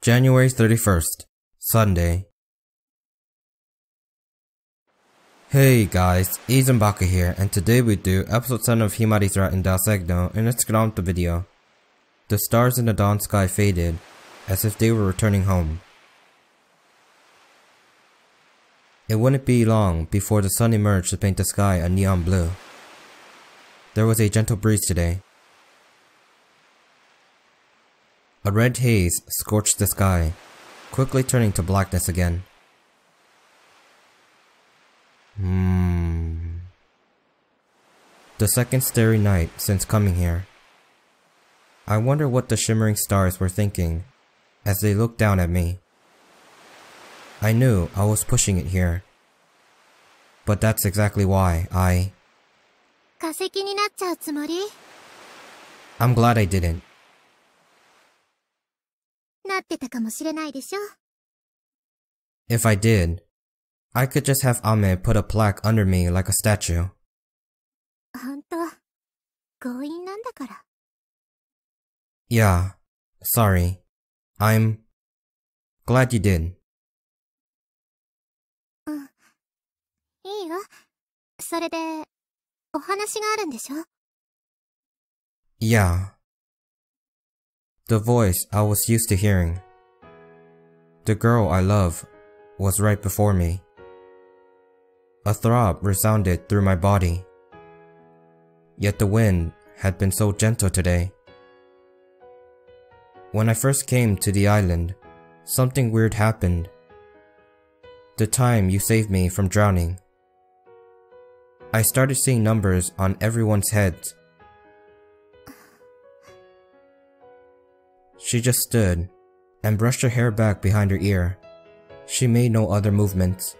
January 31st, Sunday. Hey guys, Aznbaka here, and today we do episode 7 of Himari's in Dal Segno, and let's get on with the video. The stars in the dawn sky faded, as if they were returning home. It wouldn't be long before the sun emerged to paint the sky a neon blue. There was a gentle breeze today. A red haze scorched the sky, quickly turning to blackness again. The second starry night since coming here. I wonder what the shimmering stars were thinking as they looked down at me. I knew I was pushing it here, but that's exactly why I'm glad I didn't. なってたかもしれないでしょ。 If I did, I could just have Ame put a plaque under me like a statue. ほんと、強引なんだから。 Yeah, sorry. I'm glad you did. いいよ。それで、お話があるんでしょ？ Yeah. The voice I was used to hearing. The girl I love was right before me. A throb resounded through my body. Yet the wind had been so gentle today. When I first came to the island, something weird happened. The time you saved me from drowning. I started seeing numbers on everyone's heads. She just stood and brushed her hair back behind her ear. She made no other movements.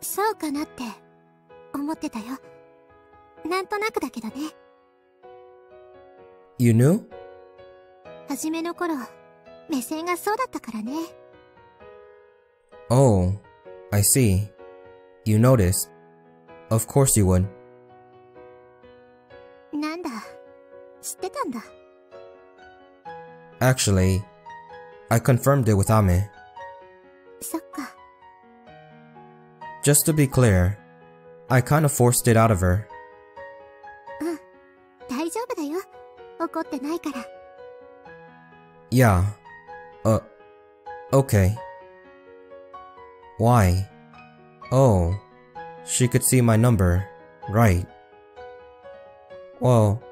そうかなって思ってたよ。なんとなくだけどね。You knew? 初めの頃、目線がそうだったからね。Oh, I see. You noticed. Of course you would. なんだ、知ってたんだ。Actually, I confirmed it with Ame. そっか。Just to be clear, I kind of forced it out of her. うん、大丈夫だよ。怒ってないから。Yeah. Okay. Why? Oh, she could see my number, right. Well,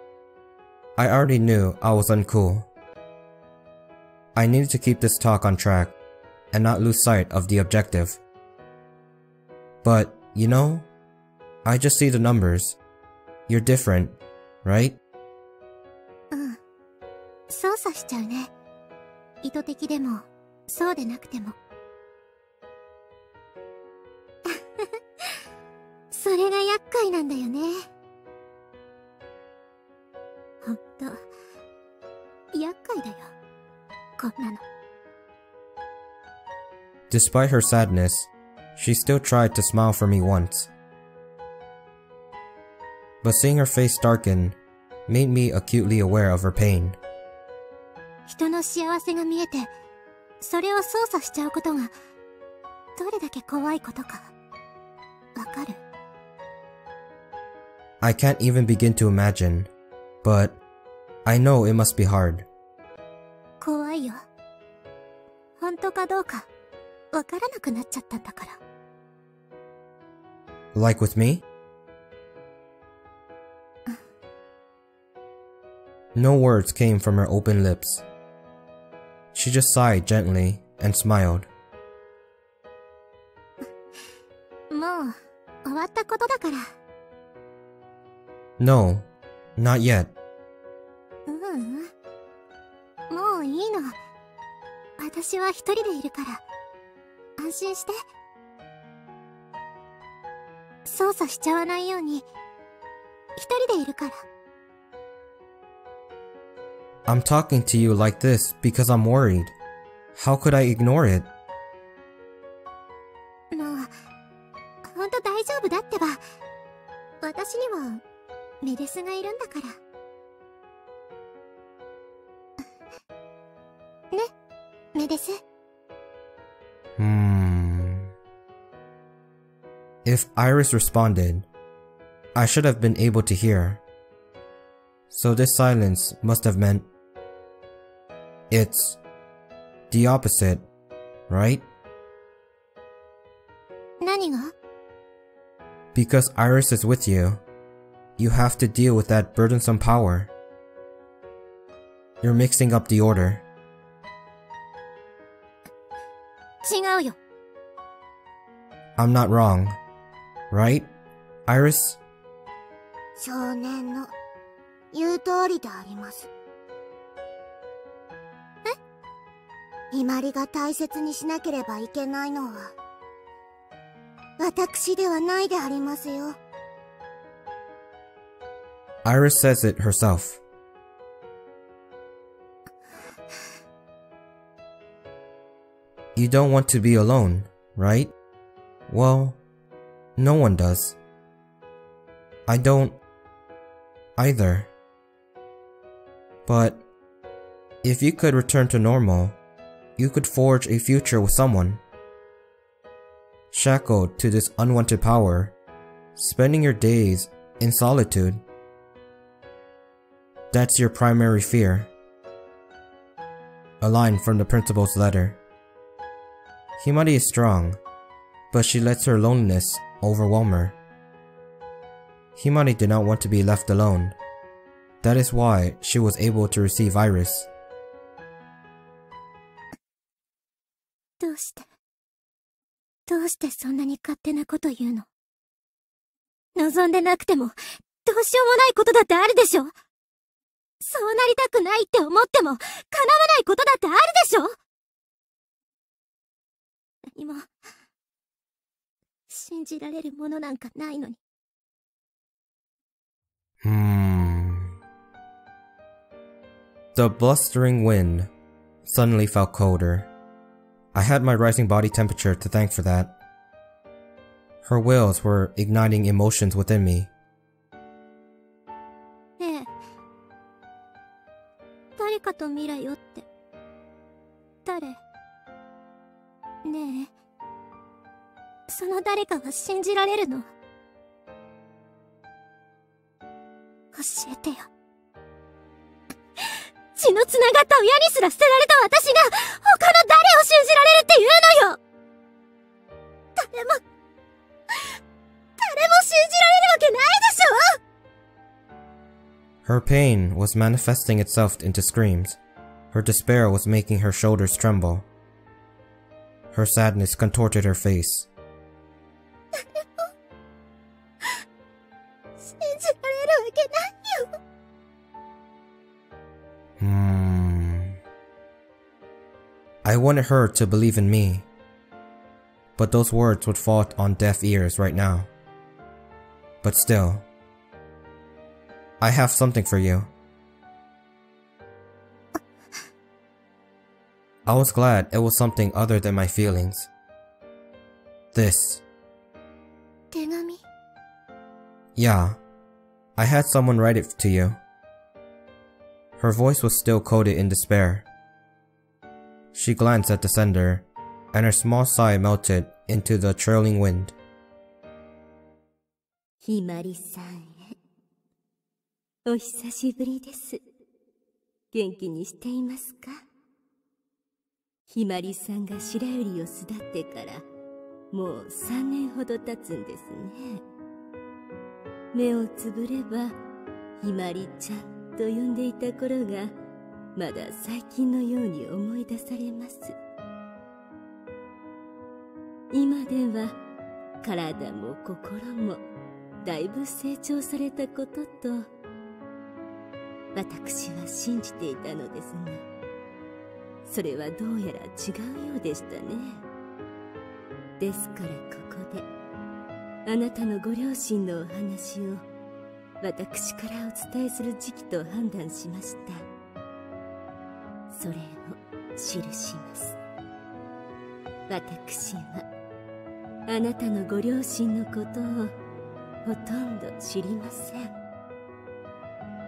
I already knew I was uncool. I needed to keep this talk on track and not lose sight of the objective. But, you know, I just see the numbers. You're different, right? うん。操作しちゃうね。意図的でも、そうでなくても。それが厄介なんだよね。ほんと、厄介だよ。こんなの。Despite her sadness, she still tried to smile for me once. But seeing her face darken made me acutely aware of her pain. 人の幸せが見えて、それを操作しちゃうことが、どれだけ怖いことか、わかる？ I can't even begin to imagine, but I know it must be hard. 怖いよ。本当かどうか、わからなくなっちゃったんだから。Like with me? No words came from her open lips. She just sighed gently and smiled. もう、終わったことだから。No, not yet. もういいの。私は一人でいるから、安心して。操作しちゃわないように、一人でいるから。I'm talking to you like this because I'm worried. How could I ignore it? もう、ほんと大丈夫だってば。私にも、メデスがいるんだから。ね、メデス。If Iris responded, I should have been able to hear. So this silence must have meant it's the opposite, right? 何が？ Because Iris is with you, you have to deal with that burdensome power. You're mixing up the order. 違うよ。I'm not wrong, right, Iris? 少年の言う通りであります。ひまりが大切にしなければいけないのは私ではないでありますよ。Iris says it herself. You don't want to be alone, right? Well, no one does. I don't either. But if you could return to normal, you could forge a future with someone. Shackled to this unwanted power, spending your days in solitude. That's your primary fear. A line from the principal's letter. Himari is strong, but she lets her loneliness overwhelm her. Himari did not want to be left alone. That is why she was able to receive Iris. どうしてそんなに勝手なこと言うの？望んでなくてもどうしようもないことだってあるでしょ？そうなりたくないって思っても叶わないことだってあるでしょ？何も信じられるものなんかないのに。The blustering wind suddenly felt colder. I had my rising body temperature to thank for that. Her wills were igniting emotions within me. ねえ、誰かと未来よって。誰？ねえ、その誰かは信じられるの？教えてよ。血の繋がった親にすら捨てられた私が他の誰を信じられるっていうのよ。誰も信じられるわけないでしょ。 Her pain was manifesting itself into screams. Her despair was making her shoulders tremble. Her sadness contorted her face. 誰も信じられるわけないよ。I wanted her to believe in me, but those words would fall on deaf ears right now. But still, I have something for you. I was glad it was something other than my feelings. This. 手紙？ Yeah, I had someone write it to you. Her voice was still coated in despair. She glanced at the sender, and her small sigh melted into the trailing wind. ひまりさんへ。お久しぶりです。元気にしていますか？ひまりさんが白百合を巣立ってからもう3年ほど経つんですね。目をつぶればひまりちゃんと呼んでいた頃がまだ最近のように思い出されます。今では体も心もだいぶ成長されたことと私は信じていたのですが、それはどうやら違うようでしたね。ですからここであなたのご両親のお話を私からお伝えする時期と判断しました。それを記します。私はあなたのご両親のことをほとんど知りません。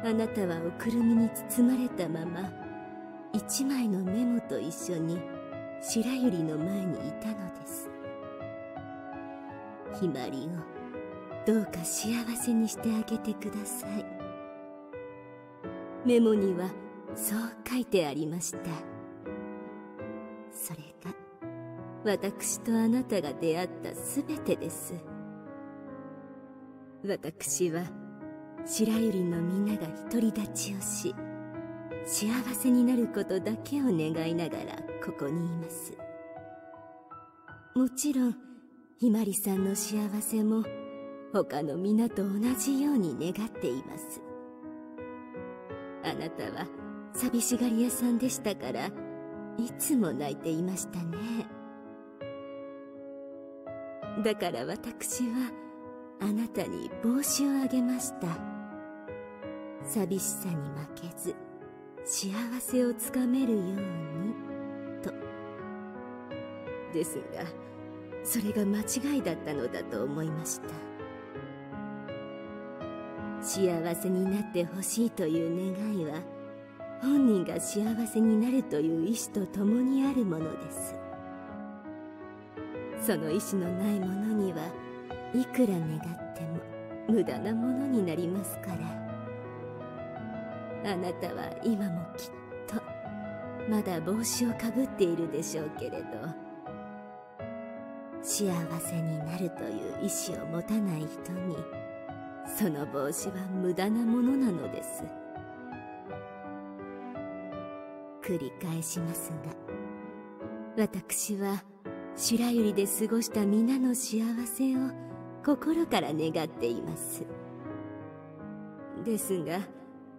あなたはおくるみに包まれたまま一枚のメモと一緒に白百合の前にいたのです。ひまりをどうか幸せにしてあげてください。メモにはそう書いてありました。それが私とあなたが出会ったすべてです。私は白百合のみんなが独り立ちをし、幸せになることだけを願いながらここにいます。もちろんひまりさんの幸せも他の皆と同じように願っています。あなたは寂しがり屋さんでしたから、いつも泣いていましたね。だから私はあなたに帽子をあげました。寂しさに負けず幸せをつかめるようにと。ですがそれが間違いだったのだと思いました。幸せになってほしいという願いは本人が幸せになるという意志とともにあるものです。その意志のないものにはいくら願っても無駄なものになりますから。あなたは今もきっとまだ帽子をかぶっているでしょうけれど、幸せになるという意志を持たない人にその帽子は無駄なものなのです。繰り返しますが、私は白百合で過ごした皆の幸せを心から願っています。ですが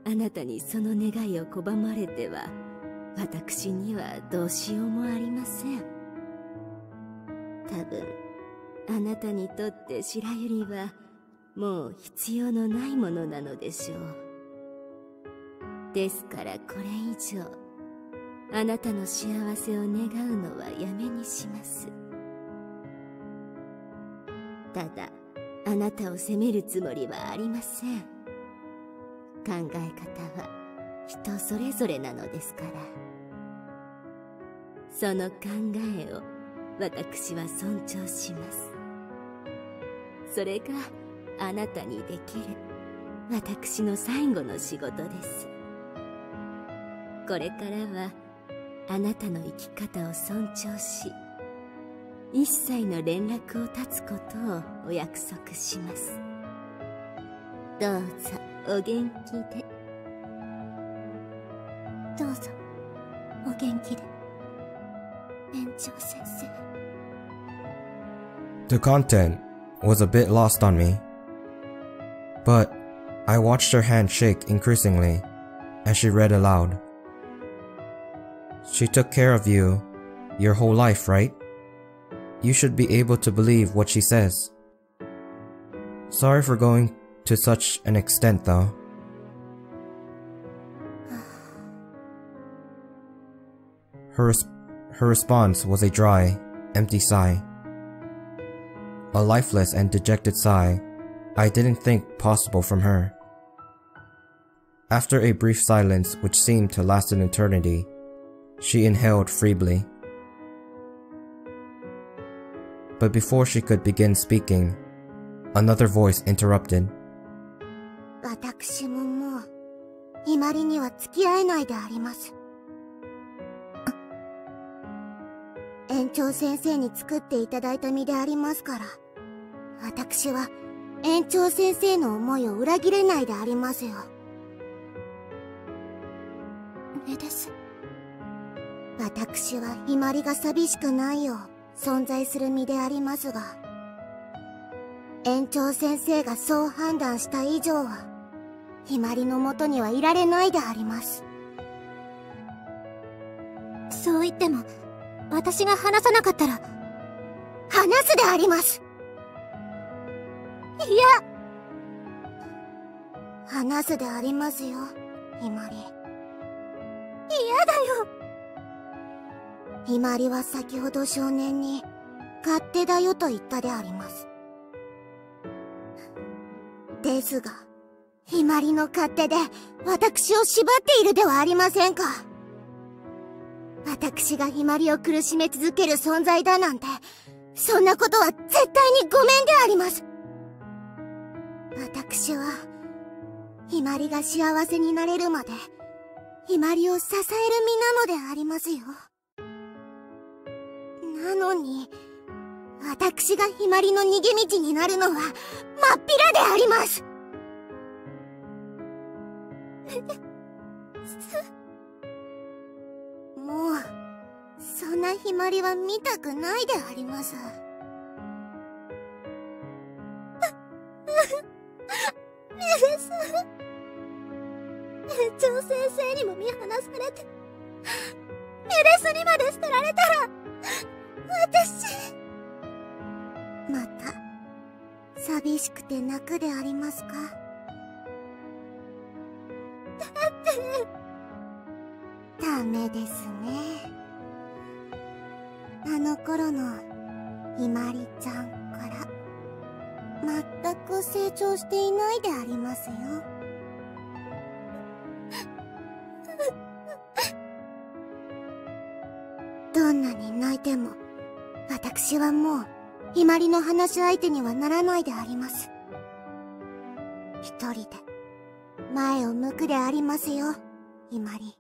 あなたにその願いを拒まれては私にはどうしようもありません。多分あなたにとって白百合はもう必要のないものなのでしょう。ですからこれ以上あなたの幸せを願うのはやめにします。ただあなたを責めるつもりはありません。考え方は人それぞれなのですから。その考えを私は尊重します。それがあなたにできる私の最後の仕事です。これからはあなたの生き方を尊重し、一切の連絡を断つことをお約束します。どうぞお元気で。どうぞお元気で、園長先生。 The content was a bit lost on me, but I watched her hand shake increasingly as she read aloud. She took care of you your whole life, right? You should be able to believe what she says. Sorry for going to such an extent, though. Her response was a dry, empty sigh. A lifeless and dejected sigh I didn't think possible from her. After a brief silence which seemed to last an eternity, she inhaled feebly. But before she could begin speaking, another voice interrupted. 私ももうひまりには付き合えないであります。園長先生に作っていただいた身でありますから、私は園長先生の思いを裏切れないでありますよ。目です。私はひまりが寂しくないよう存在する身でありますが、園長先生がそう判断した以上はひまりのもとにはいられないであります。そう言っても私が話さなかったら話すであります。いや、話すでありますよ、ひまり。嫌だよ。ひまりは先ほど少年に勝手だよと言ったであります。ですがひまりの勝手で私を縛っているではありませんか。私がひまりを苦しめ続ける存在だなんて、そんなことは絶対にごめんであります。私は、ひまりが幸せになれるまで、ひまりを支える身なのでありますよ。なのに、私がひまりの逃げ道になるのは、まっぴらであります。もう、そんなひまりは見たくないであります。メレさん、園長先生にも見放されて、メレスにまで捨てられたら、私、また、寂しくて泣くでありますか？だって、ダメですね。あの頃のひまりちゃんから全く成長していないでありますよ。どんなに泣いても私はもうひまりの話し相手にはならないであります。一人で前を向くでありますよ、ひまり。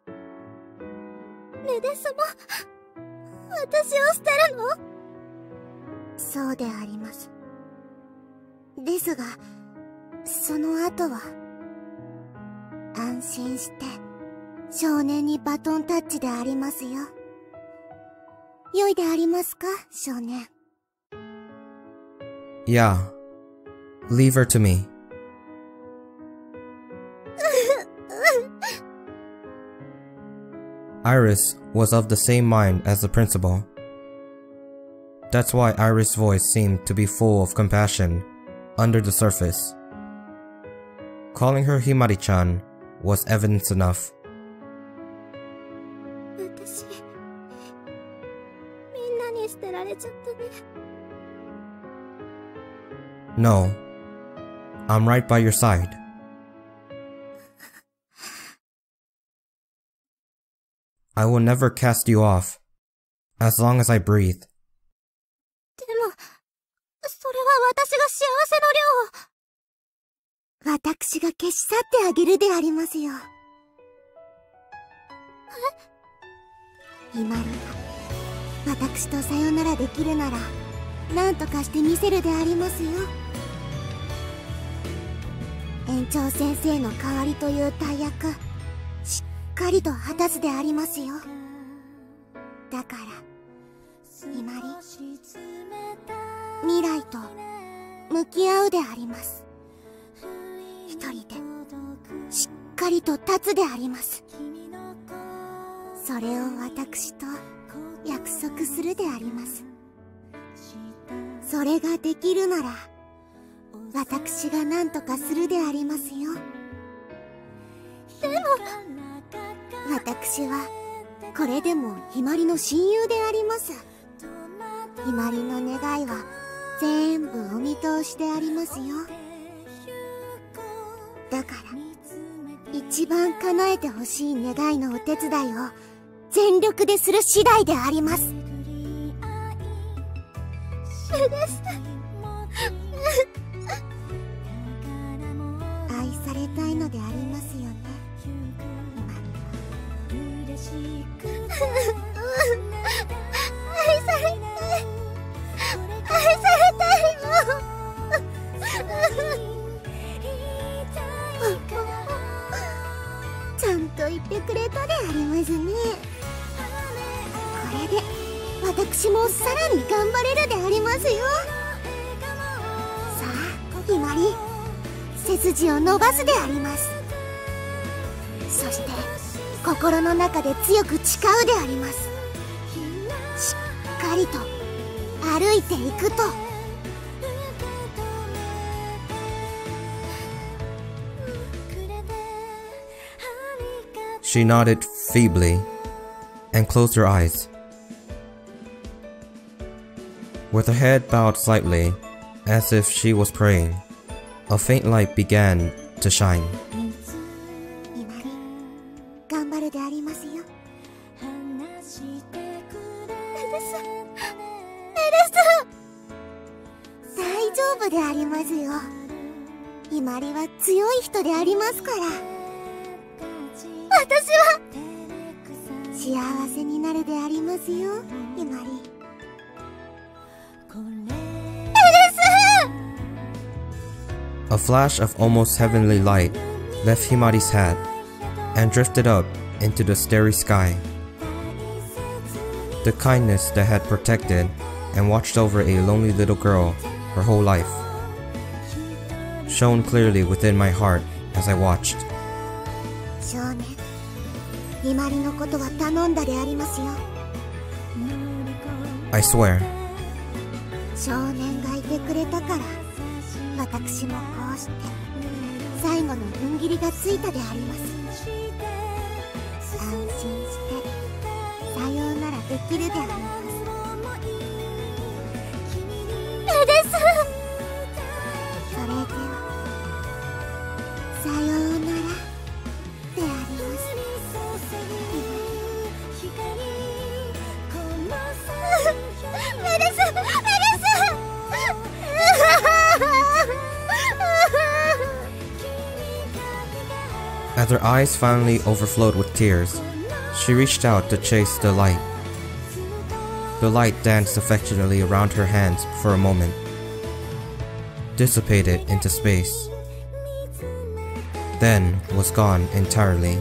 メデ様、私を捨てるの？そうであります。ですが、その後は、安心して、少年にバトンタッチでありますよ。良いでありますか、少年。Yeah. Leave her to me. Iris was of the same mind as the principal. That's why Iris' voice seemed to be full of compassion under the surface. Calling her Himari-chan was evidence enough. 私、みんなに捨てられちゃったね。No. I'm right by your side. I will never cast you off, as long as I breathe. でも、それは私が幸せの量を。私が消し去ってあげるでありますよ。え？ひまりが、私とさよならできるなら、何とかしてみせるでありますよ。園長先生の代わりという大役、しっかりと果たすでありますよ。だから、ひまり、未来と向き合うであります。一人で、しっかりと立つであります。それを私と約束するであります。それができるなら、私が何とかするでありますよ。でも、私は、これでもひまりの親友であります。ひまりの願いは、全部お見通しでありますよ。だから、一番叶えてほしい願いのお手伝いを、全力でする次第であります。メデス。愛されたいのでありますよね。愛されたい。愛されたいちゃんと言ってくれたでありますね。これで私もさらに頑張れるでありますよ。さあ、ひまり、背筋を伸ばすであります。そして心の中で強く誓うであります。しっかりと歩いていくと。She nodded feebly and closed her eyes. With her head bowed slightly, as if she was praying, a faint light began to shine. ひまり、頑張るでありますよ。大丈夫でありますよ。ひまりは強い人でありますから。私は幸せになるでありますよ、ひまり。A flash of almost heavenly light left Himari's hat and drifted up into the starry sky. The kindness that had protected and watched over a lonely little girl her whole life shone clearly within my heart as I watched. 少年、ひまりのことは頼んだでありますよ。I swear. 少年がいてくれたから、私もこうして最後の踏ん切りがついたであります。安心してさようならできるであります。それではさようならであります。メレスAs her eyes finally overflowed with tears, she reached out to chase the light. The light danced affectionately around her hands for a moment, dissipated into space, then was gone entirely.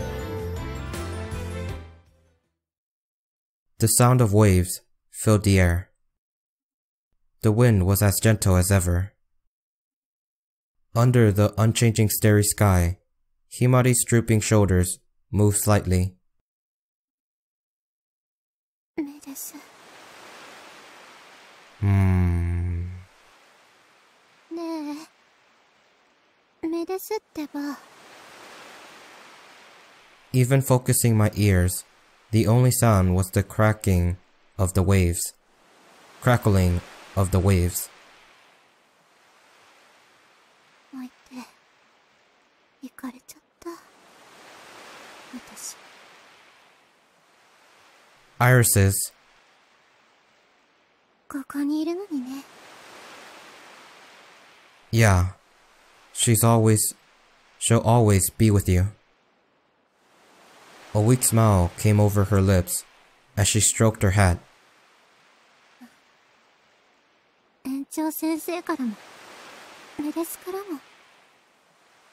The sound of waves filled the air. The wind was as gentle as ever. Under the unchanging starry sky, Himari's drooping shoulders moved slightly. メレス。ねえ、メレスってば。Even focusing my ears, the only sound was the crackling of the waves. 置いて、行かれちゃった。私。Irises. ここにいるのにね。Yeah. She'll always be with you. A weak smile came over her lips as she stroked her hat. 園長先生からも、メレスからも、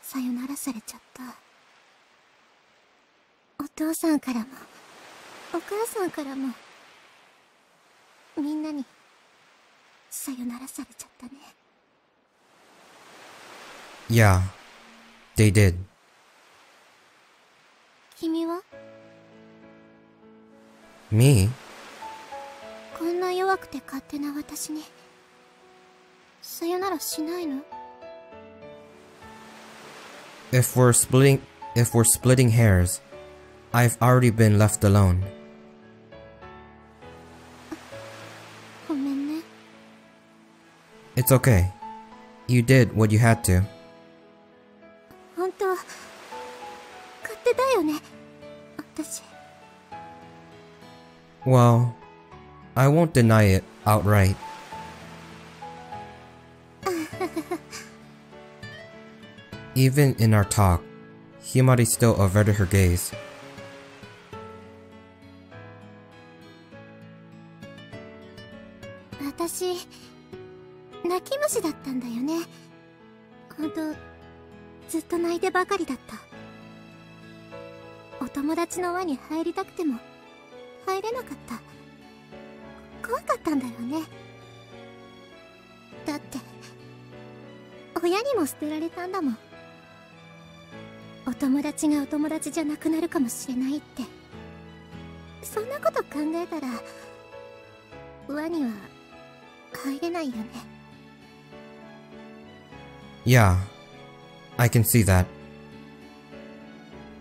さよならされちゃった。お父さんからも、お母さんからも、みんなに、さよならされちゃったね。Yeah, they did. 君は Me? こんな弱くて勝手な私に、さよならしないの？ If we're splitting hairs, I've already been left alone. ごめんね。It's okay. You did what you had to. 本当、勝手だよね、私。Well, I won't deny it outright. Even in our talk, Himari still averted her gaze. 私、泣き虫だったんだよね。本当、ずっと泣いてばかりだった。お友達の輪に入りたくても入れなかった。怖かったんだよね。だって親にも捨てられたんだもん。お友達がお友達じゃなくなるかもしれないって。そんなこと考えたら輪には入れないよね。Yeah, I can see that.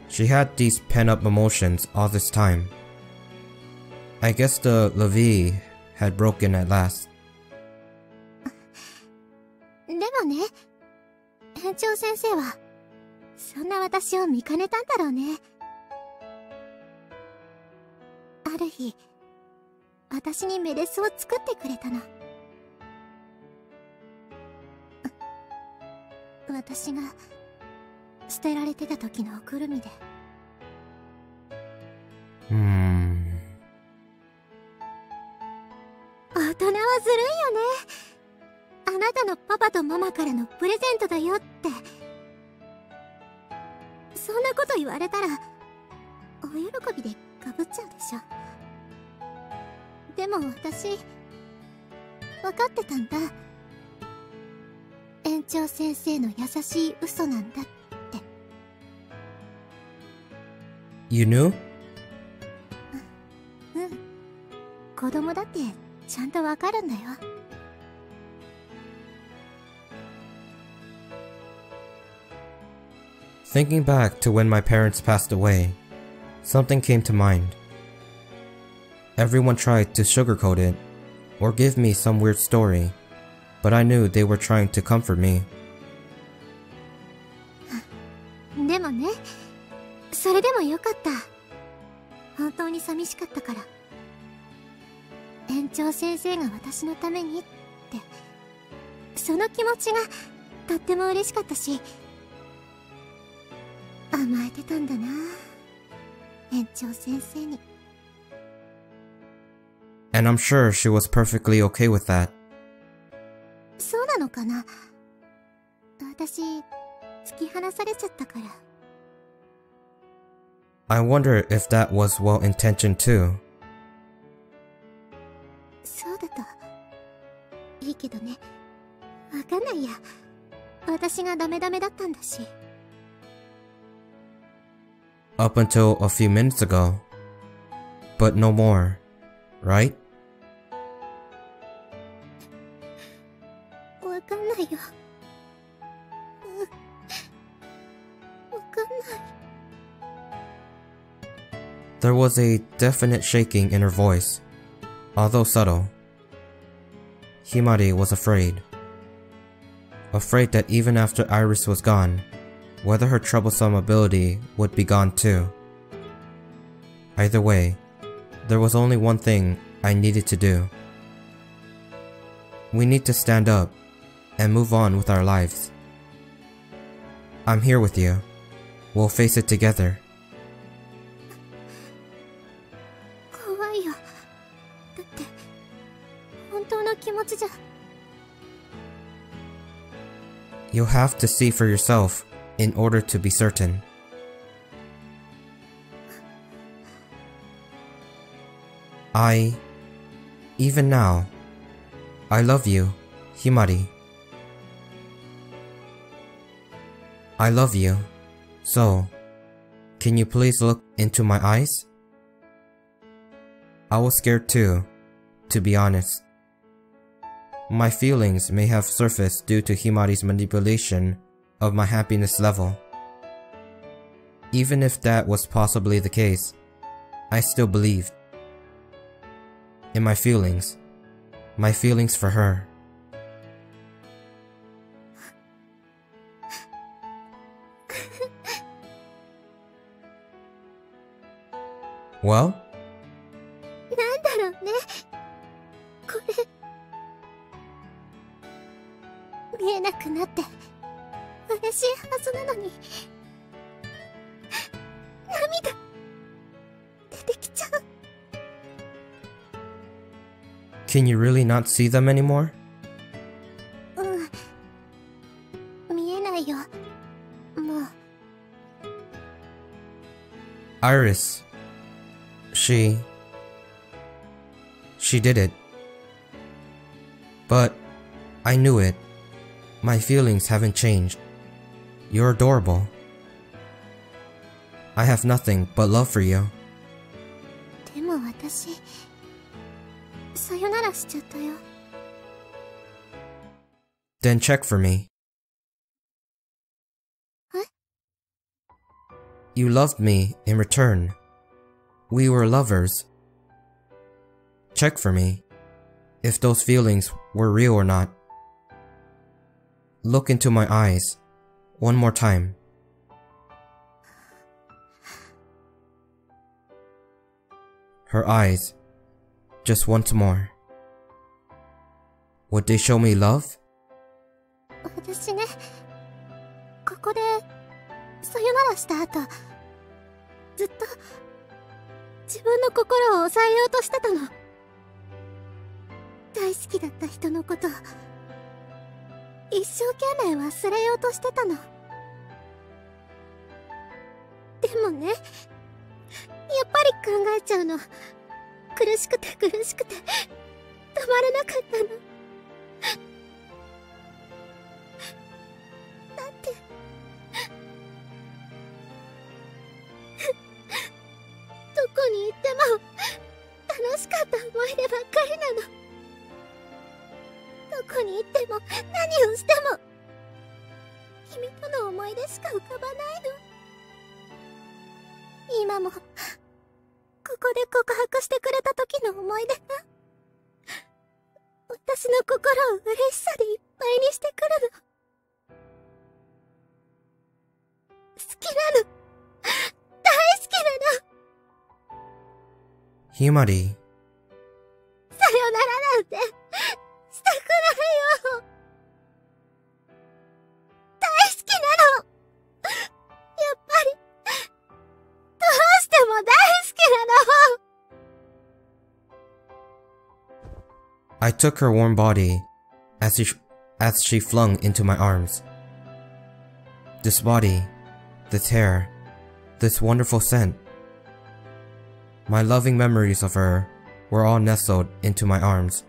She had these pent-up emotions all this time. I guess the levee had broken at last. でもね、園長先生はそんな私を見かねたんだろうね。あある日、私にメレスを作ってくれたの。私が捨てられてた時のおくるみで。大人はずるいよね。あなたのパパとママからのプレゼントだよって。そんなこと言われたらお喜びでかぶっちゃうでしょ。でも私分かってたんだ。園長先生の優しい嘘なんだって。 You knew? 子供だってちゃんと分かるんだよ。Thinking back to when my parents passed away, something came to mind. Everyone tried to sugarcoat it, or give me some weird story, but I knew they were trying to comfort me. でもね、それでもよかった。本当に寂しかったから。園長先生が私のためにって、その気持ちがとっても嬉しかったし、甘えてたんだな、園長先生に。And I'm sure she was perfectly okay with that. そうなのかな。私、突き放されちゃったから。I wonder if that was well-intentioned too. そうだといいけどね。わかんないや。私がダメだったんだし。Up until a few minutes ago. But no more, right? わかんないよ。わかんない。There was a definite shaking in her voice, although subtle. Himari was afraid. Afraid that even after Iris was gone, whether her troublesome ability would be gone too. Either way, there was only one thing I needed to do. We need to stand up and move on with our lives. I'm here with you. We'll face it together. 怖いよ。だって本当の気持ちじゃ。You'll have to see for yourself in order to be certain. Even now, I love you, Himari. I love you. So, can you please look into my eyes? I was scared too, to be honest. My feelings may have surfaced due to Himari's manipulation of my happiness level. Even if that was possibly the case, I still believed in my feelings for her. Well? なんだろうね。これ見えなくなって嬉しいはずなのに涙出てきちゃう。 Can you really not see them anymore? 見えないよ。もう。 Iris. She did it. But I knew it. My feelings haven't changed. You're adorable. I have nothing but love for you. でも私さよならしちゃったよ。 Then check for me. え？ You loved me in return. We were lovers. Check for me if those feelings were real or not. Look into my eyes one more time. her eyes, just once more. Would they show me love? 私ね、ここでさよならした後、ずっと自分の心を抑えようとしてたの。大好きだった人のこと一生懸命忘れようとしてたの。でもね、やっぱり考えちゃうの。苦しくて止まれなかったの。だってどこに行っても楽しかった思い出ばっかりなの。どこに行っても何をしても君との思い出しか浮かばないの。今もここで告白してくれた時の思い出が私の心を嬉しさでいっぱいにしてくるの。好きなの。大好きなの。Himari, さよならなんてしたくないよ。大好きなの。やっぱりどうしても大好きなの。I took her warm body as she flung into my arms. This body, this hair, this wonderful scent. My loving memories of her were all nestled into my arms,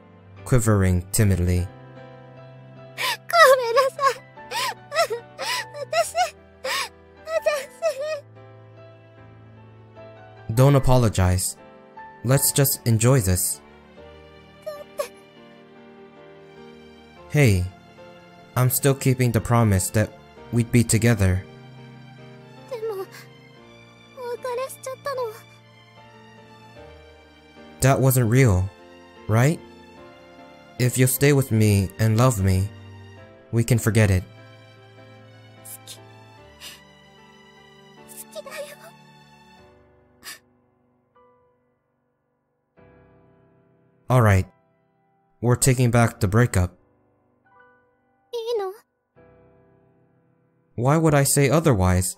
quivering timidly. ごめんなさい。私 Don't apologize. Let's just enjoy this. Hey, I'm still keeping the promise that we'd be together. でもお別れしちゃったの。 That wasn't real, right? If you'll stay with me and love me, we can forget it. 好きだよ。Alright, we're taking back the breakup. いいの？ Why would I say otherwise?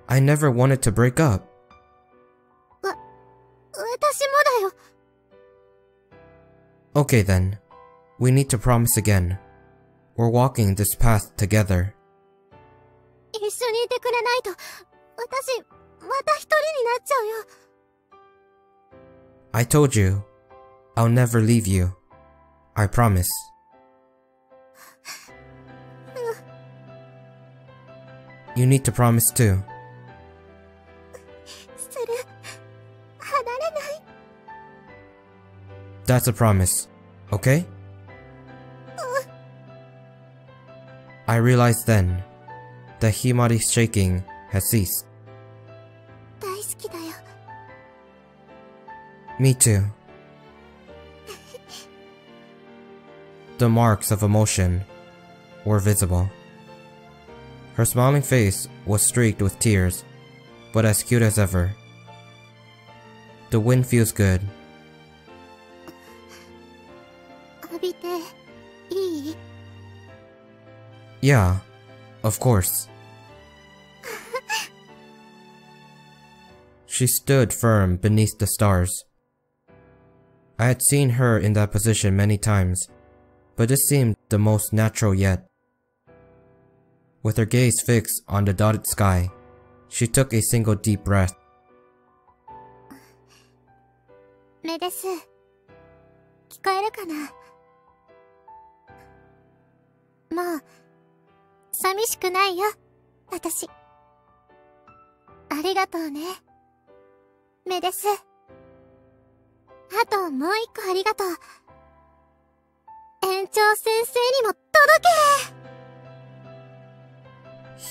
I never wanted to break up. 私もだよ。 Okay then, we need to promise again. We're walking this path together. 一緒にいてくれないと私また一人になっちゃうよ。 I told you, I'll never leave you. I promise. You need to promise too. する。離れない。 That's a promise, okay? I realized then that Himari's shaking had ceased. 大好きだよ。 Me too. The marks of emotion were visible. Her smiling face was streaked with tears, but as cute as ever. The wind feels good. 浴びていい？ Yeah, of course. She stood firm beneath the stars. I had seen her in that position many times, but this seemed the most natural yet. With her gaze fixed on the dotted sky, she took a single deep breath. メデス、聞こえるかな？もう寂しくないよ、私。ありがとうね、メデス。あともう一個ありがとう。園長先生にも届け。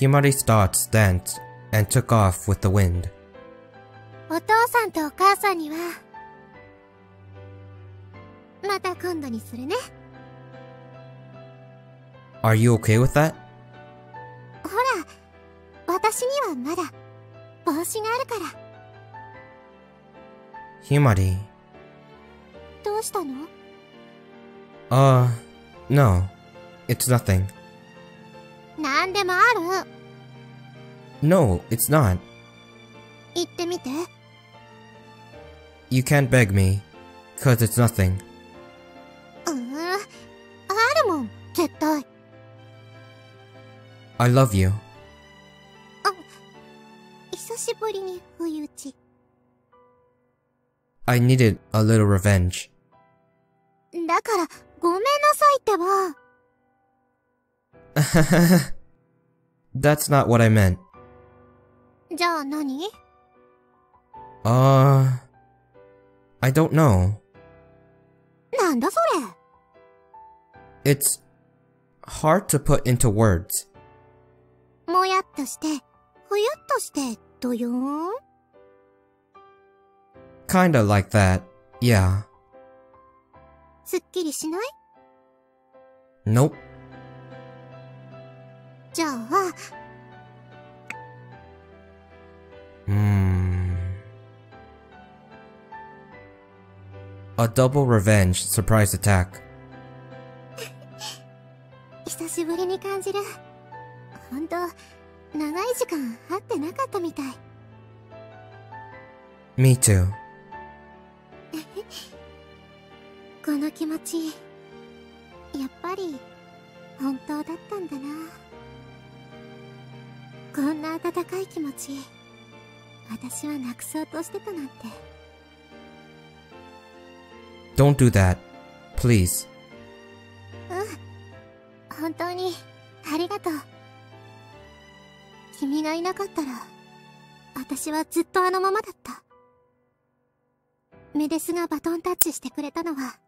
Himari's thoughts danced and took off with the wind. お父さんとお母さんにはまた今度にするね。 Are you okay with that? ほら、私にはまだ帽子があるから。 Himari, うしたの？ No. It's nothing. なんでもある。No, it's not. 言ってみて。You can't beg me, 'cause it's nothing. あるもん、絶対。I love you. 久しぶりに不意打ち。I needed a little revenge. だから、ごめんなさいってば。That's not what I meant. じゃあ何？ I don't know. なんだそれ It's hard to put into words. れ。もやっとして、ふゆっとして、とよーん。Kinda like that, yeah. すっきりしない？ Nope. じゃあ、A double revenge surprise attack. 久しぶりに感じる。ほんと、長い時間会ってなかったみたい。Me too. この気持ち、やっぱり、本当だったんだな。こんな温かい気持ち、私はなくそうとしてたなんて。Don't do that, please. 本当に、ありがとう。君がいなかったら、私はずっとあのままだった。メデスがバトンタッチしてくれたのは、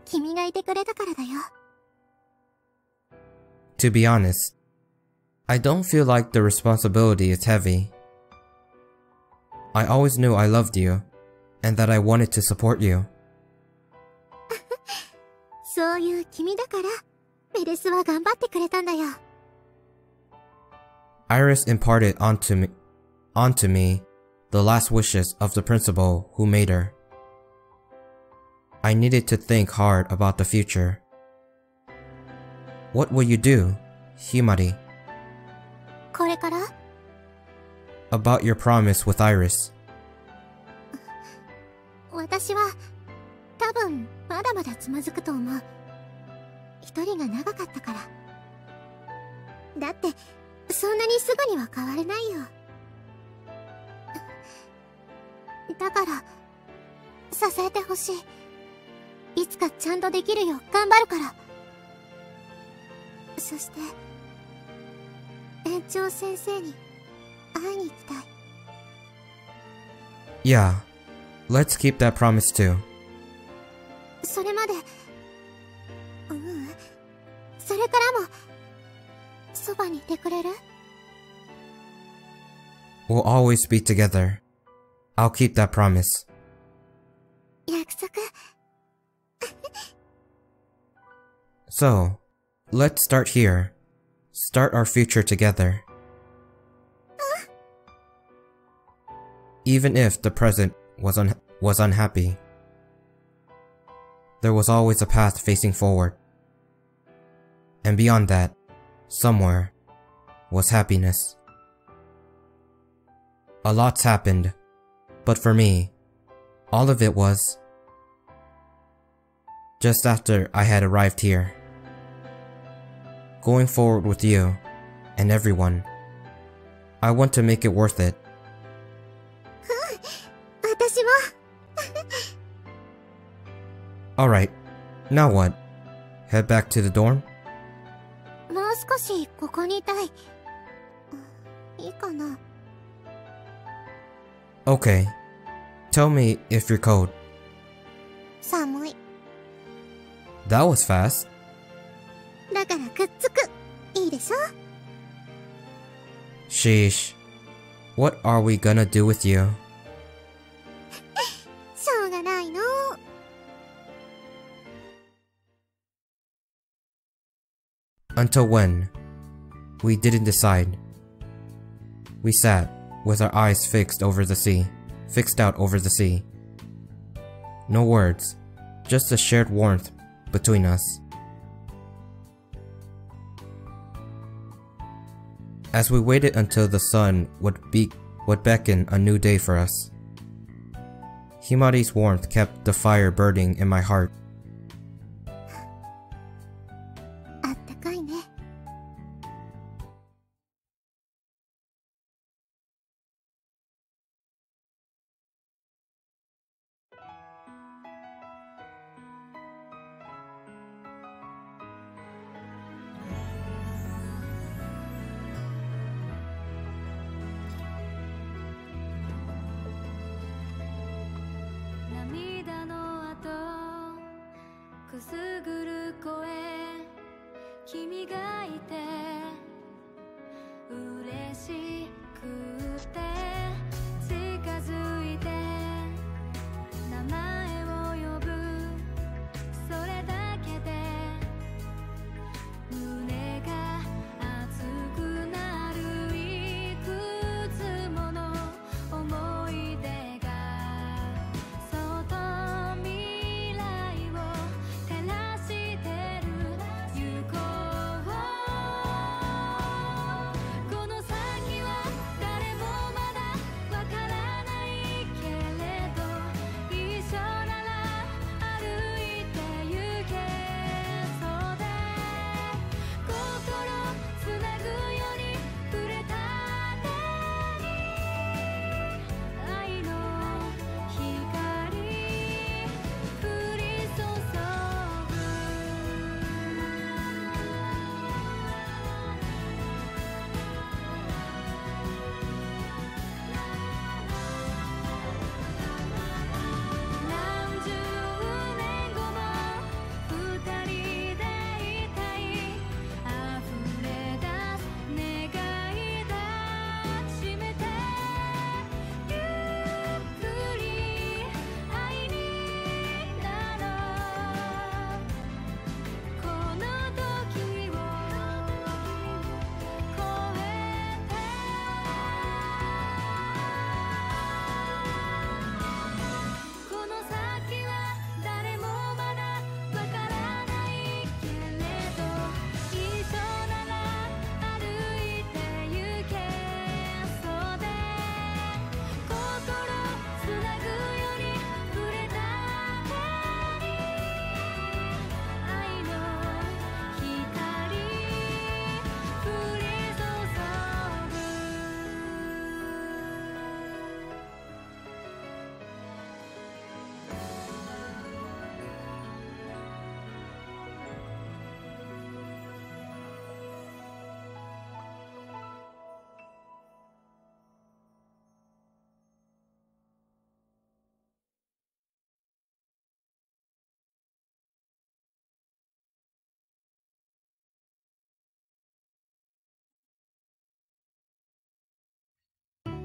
君がいてくれたからだよ。To be honest, I don't feel like the responsibility is heavy. I always knew I loved you, and that I wanted to support you. そういう君だから、メデスは頑張ってくれたんだよ。Iris imparted onto me the last wishes of the principal who made her. I needed to think hard about the future. What will you do, Himari, これから？ about your promise with Iris? 私は、多分、まだまだつまずくと思う。一人が長かったから。だって、そんなにすぐには変われないよ。だから、支えてほしい。いつかちゃんとできるよう頑張るから。そして、園長先生に会いに行きたい。Yeah, let's keep that promise too. それまで、それからも、そばにいてくれる？ We'll always be together. I'll keep that promise. 約束。So, let's start here. Start our future together. Even if the present was unhappy, there was always a path facing forward. And beyond that, somewhere, was happiness. A lot's happened, but for me, all of it was just after I had arrived here. Going forward with you, and everyone, I want to make it worth it. 私も。Alright, now what? Head back to the dorm? もう少しここにいたい。いいかな。Okay. Tell me if you're cold. 寒い。That was fast. だからくっつく。いいでしょ？ Sheesh. What are we gonna do with you? しょうがないの。Until when? We didn't decide. We sat, with our eyes fixed out over the sea. No words, just a shared warmth between us. As we waited until the sun would beckon a new day for us, Himari's warmth kept the fire burning in my heart. あったかいね。涙の後くすぐる声君がいて嬉しくて近づいて名前を呼ぶそれだけで胸が熱くなるいくつもの思い出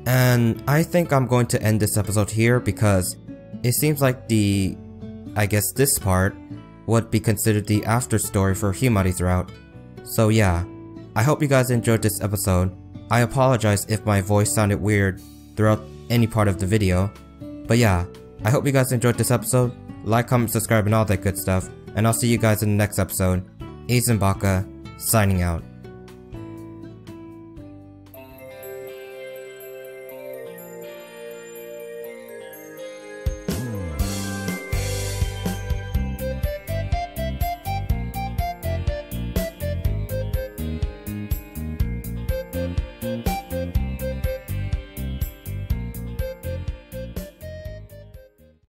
And I think I'm going to end this episode here because it seems like this part would be considered the after story for Himari's route. So yeah, I hope you guys enjoyed this episode. I apologize if my voice sounded weird throughout any part of the video. But yeah, I hope you guys enjoyed this episode. Like, comment, subscribe, and all that good stuff. And I'll see you guys in the next episode. Aznbaka, signing out.